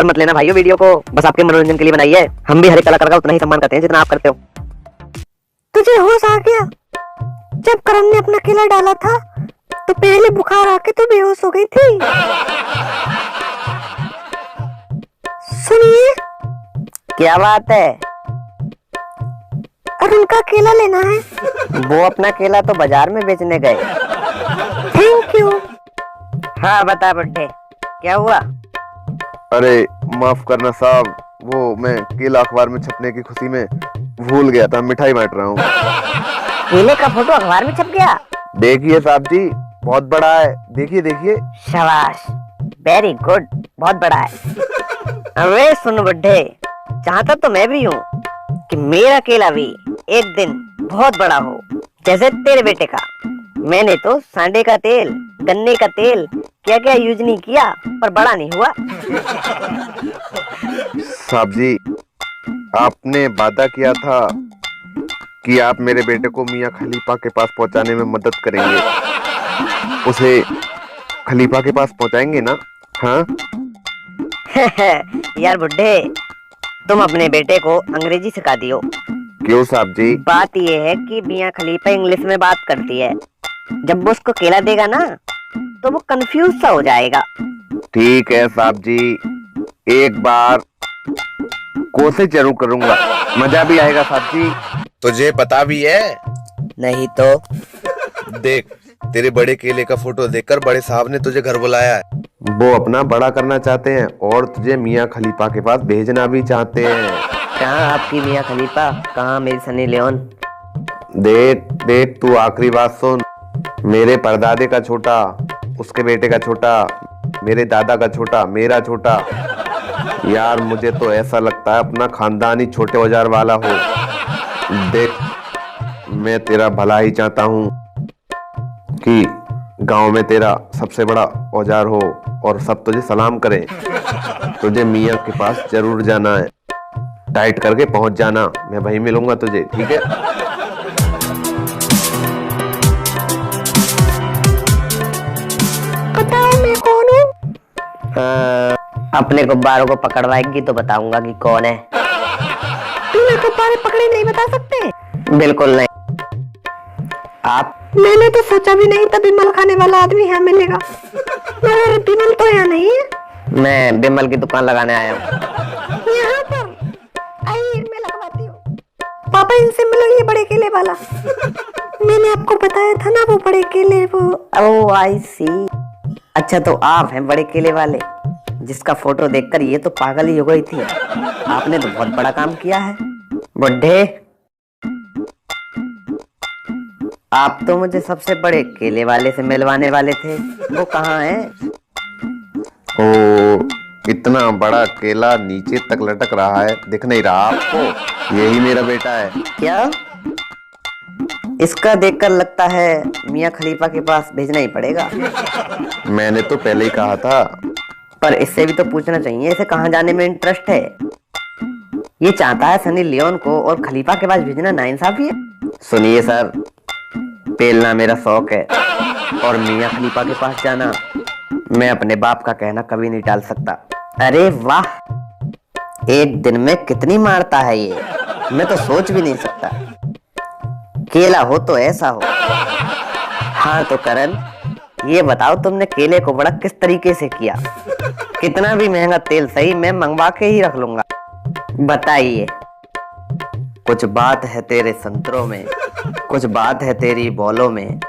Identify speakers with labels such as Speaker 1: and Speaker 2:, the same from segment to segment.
Speaker 1: पर मत लेना भाइयों वीडियो को, बस आपके मनोरंजन के लिए बनाई है। हम भी हर एक कलाकार का उतना ही सम्मान करते हैं जितना आप करते हो।
Speaker 2: तुझे होश आ गया? जब करण ने अपना केला डाला था तो पहले बुखार आके तो बेहोश हो गई थी। सुनिए,
Speaker 1: क्या बात है?
Speaker 2: अरुण का केला लेना है।
Speaker 1: वो अपना केला तो बाजार में बेचने गए।
Speaker 2: Thank you.
Speaker 1: हाँ बता बुड्ढे, क्या हुआ?
Speaker 3: अरे माफ करना साहब, वो मैं केला अखबार में छपने की खुशी में भूल गया था, मिठाई बांट रहा हूँ।
Speaker 1: केले का फोटो अखबार में छप गया?
Speaker 3: देखिए साहब जी, बहुत बड़ा है, देखिए देखिए।
Speaker 1: शाबाश, वेरी गुड, बहुत बड़ा है। अरे सुन बुड्ढे, चाहता तो मैं भी हूँ कि मेरा केला भी एक दिन बहुत बड़ा हो, जैसे तेरे बेटे का। मैंने तो सांडे का तेल, गन्ने का तेल, क्या क्या यूज नहीं किया, पर बड़ा नहीं हुआ।
Speaker 3: साहब जी, आपने वादा किया था कि आप मेरे बेटे को मियां खलीफा के पास पहुंचाने में मदद करेंगे। उसे खलीफा के पास पहुंचाएंगे ना? हाँ?
Speaker 1: यार बुड्ढे, तुम अपने बेटे को अंग्रेजी सिखा दियो।
Speaker 3: क्यों साहब जी?
Speaker 1: बात यह है कि मियां खलीफा इंग्लिश में बात करती है। जब वो उसको केला देगा ना तो वो कंफ्यूज सा हो जाएगा।
Speaker 3: ठीक है साहब जी, एक बार कोशिश जरूर करूंगा, मजा भी आएगा साहब जी।
Speaker 4: तुझे पता भी है?
Speaker 1: नहीं तो?
Speaker 4: देख, तेरे बड़े केले का फोटो देखकर बड़े साहब ने तुझे घर बुलाया है।
Speaker 3: वो अपना बड़ा करना चाहते हैं और तुझे मियां खलीफा के पास भेजना भी चाहते हैं।
Speaker 1: कहाँ आपकी मियां खलीफा, कहाँ मेरी सनी लियोन?
Speaker 3: देख देख, तू आखिरी बात सुन। मेरे परदादे का छोटा, उसके बेटे का छोटा, मेरे दादा का छोटा, मेरा छोटा। यार मुझे तो ऐसा लगता है अपना खानदान ही छोटे औजार वाला हो। देख, मैं तेरा भला ही चाहता हूँ कि गांव में तेरा सबसे बड़ा औजार हो और सब तुझे सलाम करें। तुझे मियां के पास जरूर जाना है, टाइट करके पहुंच जाना, मैं वहीं मिलूंगा तुझे, ठीक है?
Speaker 2: बताओ मैं कौन हूँ?
Speaker 1: अपने गुब्बारों को पकड़वाएगी तो बताऊंगा कि कौन है।
Speaker 2: तूने गुब्बारे पकड़े नहीं बता सकते?
Speaker 1: बिल्कुल नहीं। आप?
Speaker 2: मैंने तो सोचा भी नहीं था बिमल खाने वाला आदमी यहाँ मिलेगा, मगर बिमल तो यहाँ नहीं है।
Speaker 1: मैं बिमल की दुकान लगाने आया हूँ।
Speaker 2: यहाँ पर आइए, मैं लगवाती हूँ। पापा इनसे मिलो, ये बड़े केले वाला। मैंने आपको बताया था ना, वो बड़े केले वो।
Speaker 1: ओह आई सी। अच्छा तो आप हैं बड़े केले वाले, जिसका फोटो देखकर ये तो पागल ही हो गई थी। आपने तो बहुत बड़ा काम किया है बुड्ढे। आप तो मुझे सबसे बड़े केले वाले से मिलवाने वाले थे, वो कहाँ है?
Speaker 3: ओ, इतना बड़ा केला नीचे तक लटक रहा है, दिख नहीं रहा आपको? यही मेरा बेटा है।
Speaker 1: क्या? इसका देखकर लगता है मियां खलीफा के पास भेजना ही पड़ेगा।
Speaker 3: मैंने तो पहले ही कहा था।
Speaker 1: पर इससे भी तो पूछना चाहिए इसे कहाँ जाने में इंटरेस्ट है। ये चाहता है सनी लियोन को और खलीफा के पास भेजना नाइंसाफी है। सुनिए सर, पेलना मेरा शौक है और मियां खलीफा के पास जाना मैं अपने बाप का कहना कभी नहीं टाल सकता। अरे वाह, एक दिन में कितनी मारता है ये, मैं तो सोच भी नहीं सकता। केला हो तो ऐसा हो। हाँ तो करण, ये बताओ तुमने केले को बड़ा किस तरीके से किया? कितना भी महंगा तेल सही, मैं मंगवा के ही रख लूंगा। बताइए। कुछ बात है तेरे संतरों में, कुछ बात है तेरी बॉलों में।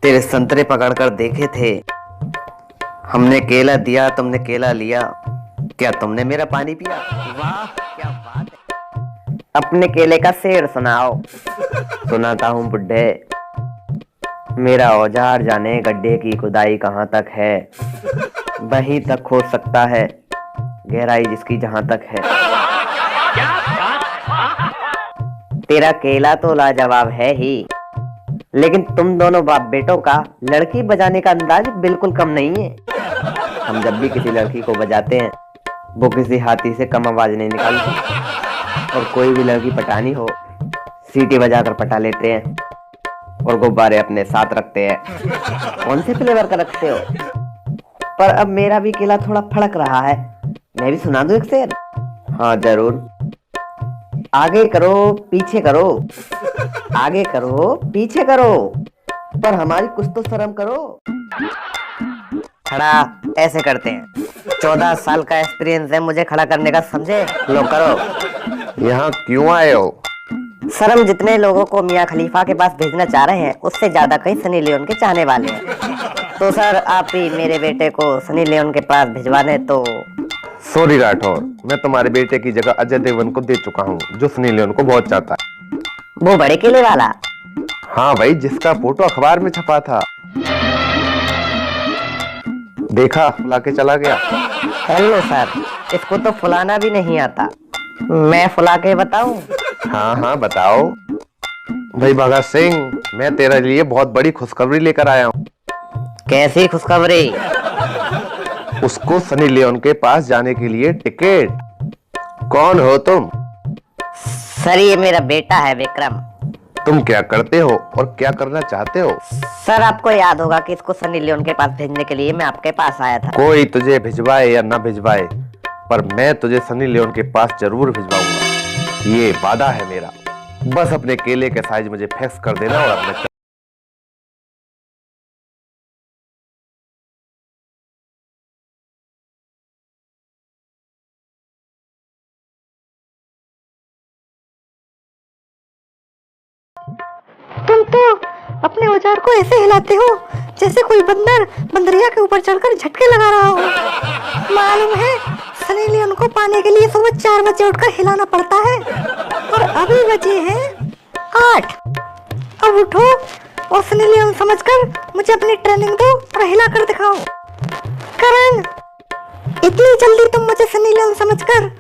Speaker 1: तेरे संतरे पकड़कर देखे थे हमने, केला दिया तुमने केला लिया, क्या तुमने मेरा पानी पिया? वाह क्या बात है। अपने केले का शेर सुनाओ। सुनाता हूँ बुड्ढे। मेरा औजार जाने गड्ढे की खुदाई कहाँ तक है, वहीं तक खोद सकता है गहराई जिसकी जहां तक है। तेरा केला तो लाजवाब है ही, लेकिन तुम दोनों बाप बेटों का लड़की बजाने का अंदाज बिल्कुल कम नहीं है। हम जब भी किसी लड़की को बजाते हैं वो किसी हाथी से कम आवाज नहीं निकालती, और कोई भी लड़की पटानी हो सीटी बजाकर पटा लेते हैं और गुब्बारे अपने साथ रखते हैं। कौन से फ्लेवर का रखते हो? पर अब मेरा भी केला थोड़ा फड़क रहा है, मैं भी सुना दूं एक शेर? हाँ जरूर। आगे करो पीछे करो, आगे करो पीछे करो, पर हमारी कुछ तो शर्म करो। खड़ा ऐसे करते हैं, 14 साल का एक्सपीरियंस है मुझे खड़ा करने का, समझे? लो करो।
Speaker 3: यहाँ क्यों आए हो?
Speaker 1: सर हम जितने लोगों को मियां खलीफा के पास भेजना चाह रहे हैं उससे ज्यादा कहीं सनी लियोन के चाहने वाले हैं, तो सर आप ही मेरे बेटे को सनी लियोन के पास भिजवा दें तो।
Speaker 3: सॉरी राठौर, मैं तुम्हारे बेटे की जगह अजय देवगन को दे चुका हूँ, जो सनी लियोन को बहुत चाहता है।
Speaker 1: वो बड़े केले वाला?
Speaker 3: हाँ भाई, जिसका फोटो अखबार में छपा था। देखा, फुला के चला गया।
Speaker 1: हेलो सर, इसको तो फुलाना भी नहीं आता, मैं फुला के बताऊं?
Speaker 3: हाँ हाँ बताओ। भाई भगत सिंह, मैं तेरे लिए बहुत बड़ी खुशखबरी लेकर आया हूँ।
Speaker 1: कैसी खुशखबरी?
Speaker 3: उसको सनी लियोन के पास जाने के लिए टिकट। कौन हो तुम?
Speaker 1: सर ये मेरा बेटा है विक्रम।
Speaker 3: तुम क्या करते हो और क्या करना चाहते हो?
Speaker 1: सर आपको याद होगा कि इसको सनी लियोन के पास भेजने के लिए मैं आपके पास आया था।
Speaker 3: कोई तुझे भिजवाए या ना भिजवाए, पर मैं तुझे सनी लियोन के पास जरूर भिजवाऊंगा, ये वादा है मेरा। बस अपने केले के साइज मुझे फैक्स कर देना और अपने
Speaker 2: तुम तो अपने औजार को ऐसे हिलाते हो जैसे कोई बंदर बंदरिया के ऊपर चढ़कर झटके लगा रहा हो। मालूम है, सनी लियोन को पाने के लिए सुबह 4 बजे उठकर हिलाना पड़ता है, और अभी बजे हैं 8। अब उठो और सनी लियोन समझकर मुझे अपनी ट्रेनिंग दो और हिला कर दिखाओ। करण, इतनी जल्दी तुम मुझे सनी लियोन समझकर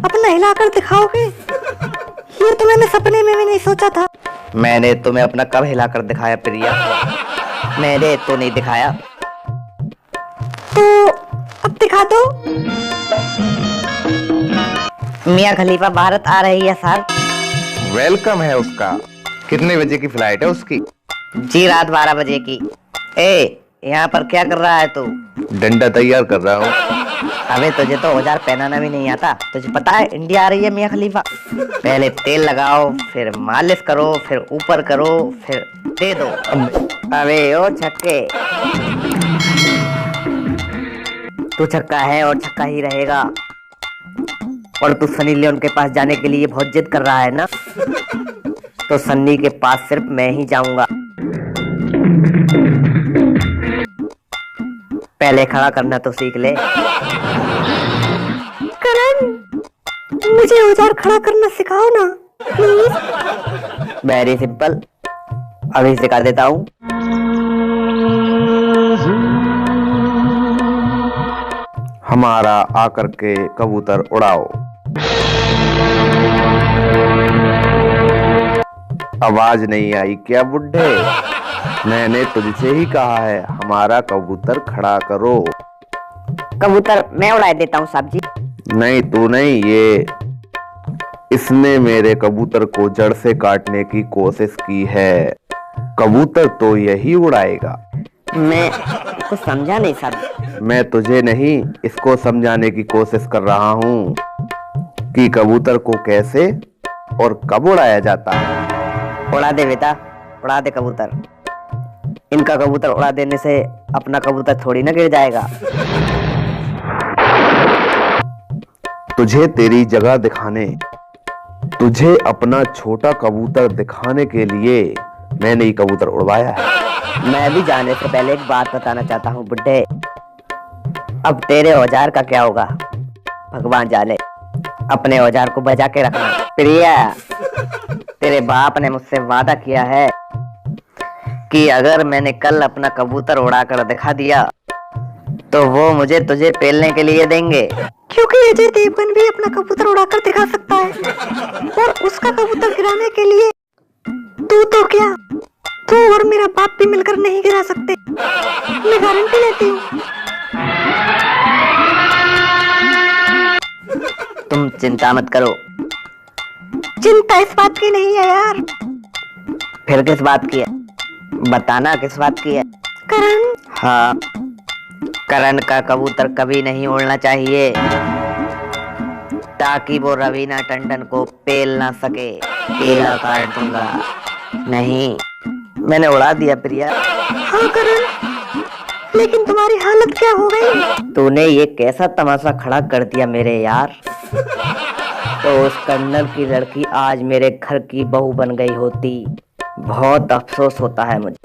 Speaker 2: अपना हिला कर दिखाओगे, ये तो मैंने सपने में भी नहीं सोचा था।
Speaker 1: मैंने तुम्हें अपना कब हिला कर दिखाया प्रिया? मैंने तो नहीं दिखाया।
Speaker 2: तो अब दिखा दो।
Speaker 1: मियां खलीफा भारत आ रही है सर।
Speaker 3: वेलकम है उसका। कितने बजे की फ्लाइट है उसकी?
Speaker 1: जी रात 12 बजे की। ए यहाँ पर क्या कर रहा है तू?
Speaker 3: डंडा तैयार कर रहा हूँ।
Speaker 1: अबे तुझे तो औजार पहनाना भी नहीं आता, तुझे पता है इंडिया आ रही है मियां खलीफा। पहले तेल लगाओ, फिर मालिश करो, फिर ऊपर करो, फिर दे दो। अबे ओ छक्के, तू छक्का है और छक्का ही रहेगा। और तू सनी लियोन के पास जाने के लिए बहुत जिद कर रहा है ना, तो सन्नी के पास सिर्फ मैं ही जाऊंगा। पहले खड़ा करना तो सीख ले।
Speaker 2: करण, मुझे औजार खड़ा करना सिखाओ ना प्लीज।
Speaker 1: वेरी सिंपल, अभी सिखा देता हूँ।
Speaker 3: हमारा आकर के कबूतर उड़ाओ। आवाज नहीं आई क्या बुड्ढे? मैंने तुझसे ही कहा है हमारा कबूतर खड़ा करो।
Speaker 1: कबूतर मैं उड़ा देता हूँ साहब जी।
Speaker 3: नहीं तू नहीं, ये इसने मेरे कबूतर को जड़ से काटने की कोशिश की है। कबूतर तो यही उड़ाएगा।
Speaker 1: मैं कुछ समझा नहीं साहब।
Speaker 3: मैं तुझे नहीं, इसको समझाने की कोशिश कर रहा हूँ कि कबूतर को कैसे और कब उड़ाया जाता है।
Speaker 1: उड़ा दे बेटा, उड़ा दे कबूतर। इनका कबूतर उड़ा देने से अपना कबूतर थोड़ी ना गिर जाएगा।
Speaker 3: तुझे तेरी जगह दिखाने, तुझे अपना छोटा कबूतर दिखाने के लिए मैंने ये कबूतर उड़वाया है।
Speaker 1: मैं भी जाने से पहले एक बात बताना चाहता हूँ बुड्ढे। अब तेरे औजार का क्या होगा भगवान जाने। अपने औजार को बजा के रखना। प्रिया, तेरे बाप ने मुझसे वादा किया है कि अगर मैंने कल अपना कबूतर उड़ाकर दिखा दिया तो वो मुझे तुझे पेलने के लिए देंगे।
Speaker 2: क्योंकि अजय देवगन भी अपना कबूतर उड़ाकर दिखा सकता है, और उसका कबूतर गिराने के लिए तू तो क्या, तू और मेरा बाप भी मिलकर नहीं गिरा सकते। मैं गारंटी लेती हूँ।
Speaker 1: तुम चिंता मत करो।
Speaker 2: चिंता इस बात की नहीं है यार।
Speaker 1: फिर किस बात की है? बताना किस बात की है?
Speaker 2: करण,
Speaker 1: हाँ, करण का कबूतर कभी नहीं उड़ना चाहिए। ताकि वो रवीना टंडन को पेल ना सके। केला काट दूंगा। नहीं, मैंने उड़ा दिया प्रिया।
Speaker 2: हाँ करण, लेकिन तुम्हारी हालत क्या हो गई?
Speaker 1: तूने ये कैसा तमाशा खड़ा कर दिया मेरे यार। तो उस कर्नल की लड़की आज मेरे घर की बहू बन गई होती। बहुत अफसोस होता है मुझे।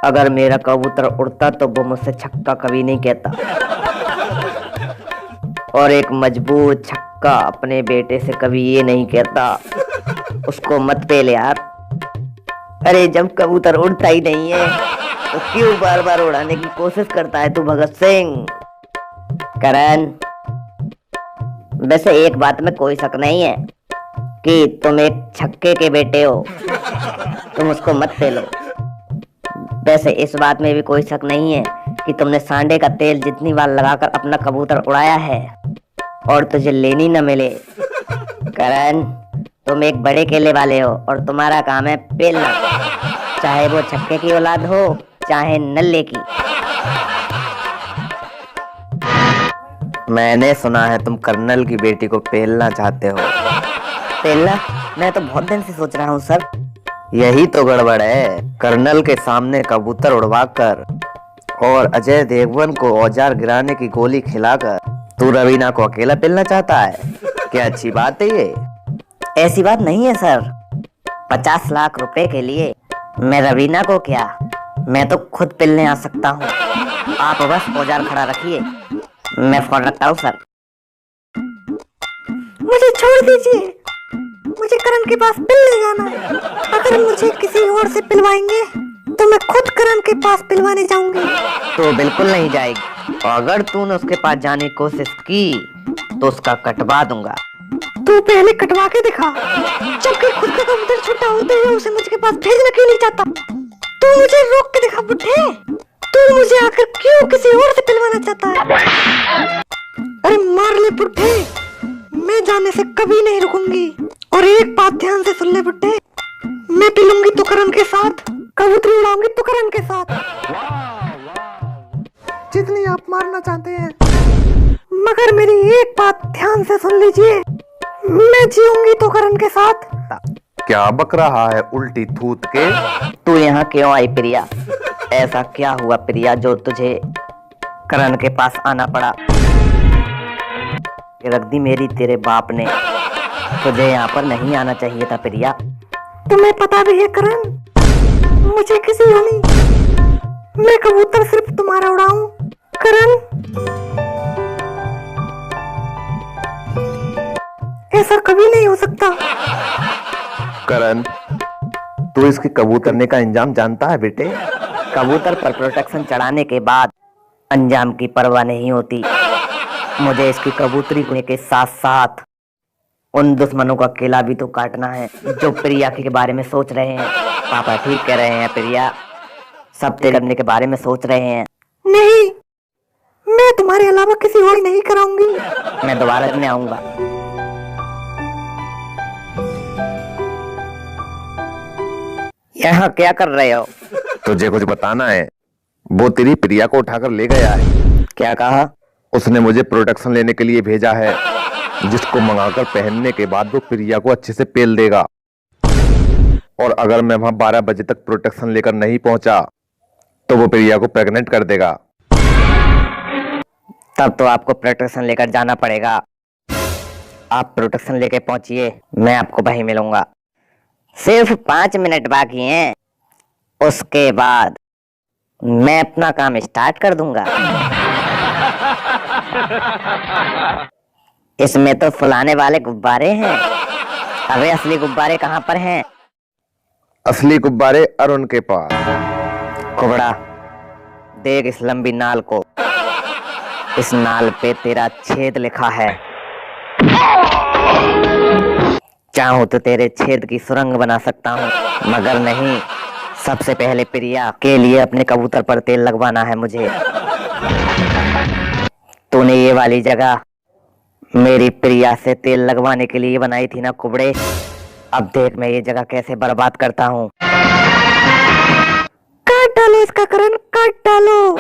Speaker 1: अगर मेरा कबूतर उड़ता तो वो मुझसे छक्का कभी नहीं कहता। और एक मजबूत छक्का अपने बेटे से कभी ये नहीं कहता, उसको मत पेल यार। अरे जब कबूतर उड़ता ही नहीं है तो क्यों बार बार उड़ाने की कोशिश करता है तू भगत सिंह? करण, वैसे एक बात में कोई शक नहीं है कि तुम एक छक्के के बेटे हो। तुम उसको मत पेलो। वैसे इस बात में भी कोई शक नहीं है कि तुमने सांडे का तेल जितनी बार लगाकर अपना कबूतर उड़ाया है और तुझे लेनी न मिले। करण, तुम एक बड़े केले वाले हो और तुम्हारा काम है पेलना, चाहे वो छक्के की औलाद हो चाहे नल्ले की। मैंने सुना है तुम कर्नल की बेटी को पेलना चाहते हो। पेलना? मैं तो बहुत दिन से सोच रहा हूँ सर। यही तो गड़बड़ है। कर्नल के सामने कबूतर उड़वाकर और अजय देवगन को औजार गिराने की गोली खिलाकर तू रवीना को अकेला पेलना चाहता है। क्या अच्छी बात है ये? ऐसी बात नहीं है सर। 50 लाख रुपए के लिए मैं रवीना को क्या, मैं तो खुद पेलने आ सकता हूँ। आप बस औजार खड़ा रखिए, मैं फोन रखता हूँ सर।
Speaker 2: मुझे छोड़ दीजिए, मुझे करण के पास पिलने जाना है। अगर मुझे किसी और से पिलवाएंगे तो मैं खुद करण के पास पिलवाने जाऊंगी।
Speaker 1: तो बिल्कुल नहीं जाएगी। और अगर तूने उसके पास जाने की कोशिश की तो उसका कटवा दूंगा।
Speaker 2: तू पहले कटवा के दिखा, जबकि खुद का कबूतर छोटा होते हुए उसे मुझे पास भेजना क्यों नहीं चाहता? तू मुझे रोक के दिखा बुड्ढे। तू मुझे आकर क्यों किसी और से पिलवाना चाहता है? अरे मार ले बुड्ढे, मैं जाने से कभी नहीं रुकूंगी। और एक बात ध्यान से सुन ले बुड्ढे, मैं पिलूंगी तो करण के साथ, कबूतरी उड़ाऊंगी तो करण के साथ। जितनी आप मारना चाहते हैं, मगर मेरी एक बात ध्यान से सुन लीजिए, मैं जीऊंगी तो करण के साथ।
Speaker 3: क्या बक रहा है उल्टी थूत के?
Speaker 1: तू यहाँ क्यों आई प्रिया? ऐसा क्या हुआ प्रिया जो तुझे करण के पास आना पड़ा? रख दी मेरी तेरे बाप ने। तुझे यहाँ पर नहीं आना चाहिए था प्रिया।
Speaker 2: तुम्हें पता भी है करण, मुझे किसी हो नहीं, मैं कबूतर सिर्फ तुम्हारा उड़ाऊं। करण, ऐसा कभी नहीं हो सकता।
Speaker 3: करण, तू इसके कबूतरने का इंजाम जानता है बेटे?
Speaker 1: कबूतर पर प्रोटेक्शन चढ़ाने के बाद अंजाम की परवाह नहीं होती। मुझे इसकी कबूतरी होने के साथ साथ उन दुश्मनों का केला भी तो काटना है जो प्रिया के बारे में सोच रहे हैं। पापा ठीक कह रहे हैं प्रिया, सब तेरे करने के बारे में सोच रहे हैं।
Speaker 2: नहीं, मैं तुम्हारे अलावा किसी और नहीं कराऊंगी।
Speaker 1: मैं दोबारा में आऊंगा। यहाँ क्या कर रहे हो?
Speaker 3: तुझे कुछ बताना है? वो तेरी प्रिया को उठाकर ले गया है।
Speaker 1: क्या कहा?
Speaker 3: उसने मुझे प्रोटेक्शन लेने के लिए भेजा है, जिसको मंगाकर पहनने के बाद वो प्रिया को अच्छे से पेल देगा। और अगर मैं वहां 12 बजे तक प्रोटेक्शन लेकर नहीं पहुंचा तो वो प्रिया को प्रेग्नेंट कर देगा।
Speaker 1: तब तो आपको प्रोटेक्शन लेकर जाना पड़ेगा। आप प्रोटेक्शन लेके पहुंचिए, मैं आपको वहीं मिलूंगा। सिर्फ 5 मिनट बाकी हैं, उसके बाद मैं अपना काम स्टार्ट कर दूंगा। इसमें तो फुलाने वाले गुब्बारे हैं। अबे असली गुब्बारे कहाँ पर हैं?
Speaker 3: असली गुब्बारे अरुण के पास।
Speaker 1: कुबड़ा, देख इस लंबी नाल को। इस नाल पे तेरा छेद लिखा है। चाहूं तो तेरे छेद की सुरंग बना सकता हूँ, मगर नहीं। सबसे पहले प्रिया के लिए अपने कबूतर पर तेल लगवाना है मुझे। तूने ये वाली जगह मेरी प्रिया से तेल लगवाने के लिए बनाई थी ना कुबड़े। अब देख मैं ये जगह कैसे बर्बाद करता हूँ।
Speaker 2: काट डालो इसका करण, काट डालो।